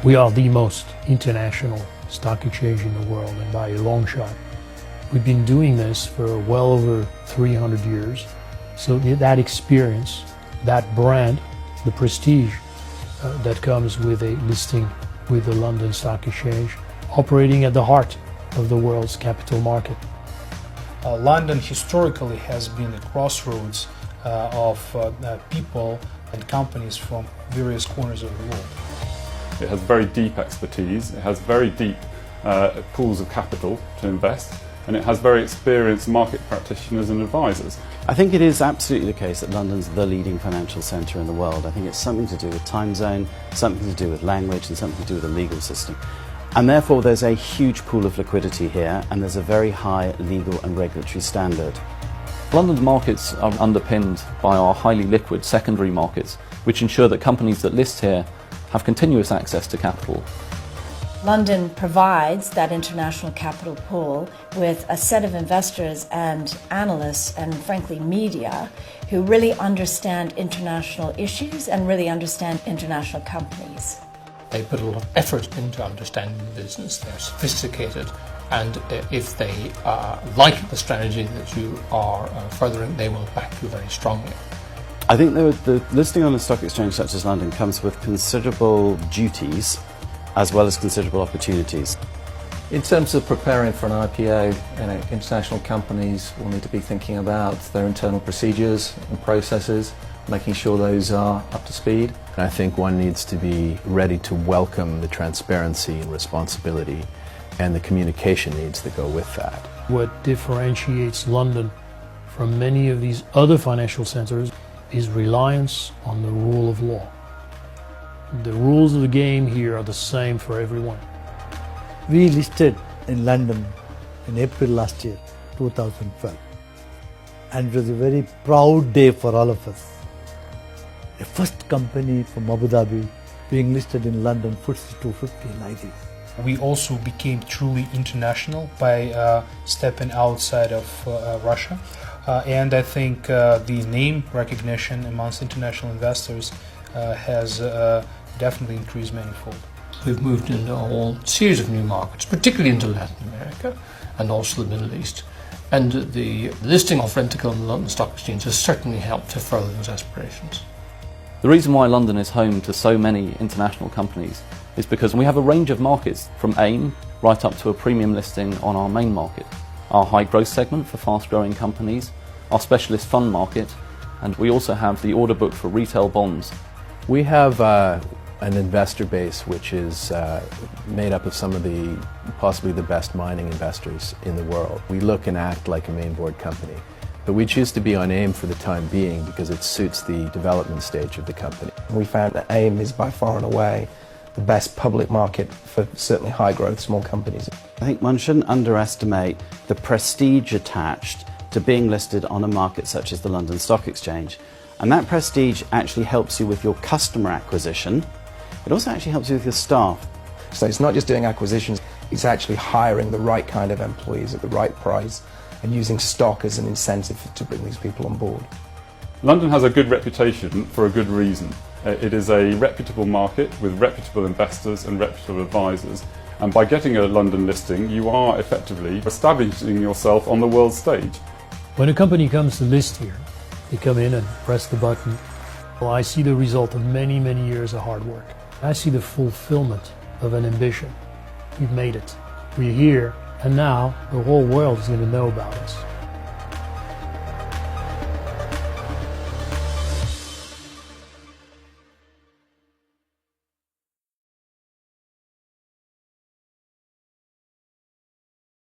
We are the most international stock exchange in the world, and by a long shot. We've been doing this for well over 300 years. So that experience, that brand, the prestige that comes with a listing with the London Stock Exchange, operating at the heart of the world's capital market. London historically has been a crossroads of people and companies from various corners of the world. It has very deep expertise, it has very deep pools of capital to invest, and it has very experienced market practitioners and advisors. I think it is absolutely the case that London's the leading financial centre in the world. I think it's something to do with time zone, something to do with language, and something to do with the legal system. And therefore there's a huge pool of liquidity here, and there's a very high legal and regulatory standard. London's markets are underpinned by our highly liquid secondary markets, which ensure that companies that list here have continuous access to capital. London provides that international capital pool with a set of investors and analysts and frankly media who really understand international issues and really understand international companies. They put a lot of effort into understanding the business, they're sophisticated, and if they like the strategy that you are furthering, they will back you very strongly. I think the listing on a stock exchange such as London comes with considerable duties as well as considerable opportunities. In terms of preparing for an IPO, international companies will need to be thinking about their internal procedures and processes, making sure those are up to speed. And I think one needs to be ready to welcome the transparency and responsibility and the communication needs that go with that. What differentiates London from many of these other financial centers is reliance on the rule of law. The rules of the game here are the same for everyone. We listed in London in April last year, 2012. And it was a very proud day for all of us. The first company from Abu Dhabi being listed in London, FTSE 250 like this. We also became truly international by stepping outside of Russia. And I think the name recognition amongst international investors has definitely increased manifold. We've moved into a whole series of new markets, particularly into Latin America and also the Middle East. And the listing of Rentokil on the London Stock Exchange has certainly helped to further those aspirations. The reason why London is home to so many international companies is because we have a range of markets, from AIM right up to a premium listing on our main market, our high growth segment for fast growing companies, our specialist fund market, and we also have the order book for retail bonds. We have an investor base which is made up of some of the possibly the best mining investors in the world. We look and act like a main board company, but we choose to be on AIM for the time being because it suits the development stage of the company. We found that AIM is by far and away the best public market for certainly high growth small companies. I think one shouldn't underestimate the prestige attached to being listed on a market such as the London Stock Exchange. And that prestige actually helps you with your customer acquisition. It also actually helps you with your staff. So it's not just doing acquisitions, it's actually hiring the right kind of employees at the right price and using stock as an incentive to bring these people on board. London has a good reputation for a good reason. It is a reputable market with reputable investors and reputable advisors, and by getting a London listing you are effectively establishing yourself on the world stage. When a company comes to list here, they come in and press the button. Well, I see the result of many, many years of hard work. I see the fulfillment of an ambition. We've made it. We're here, and now the whole world is going to know about us.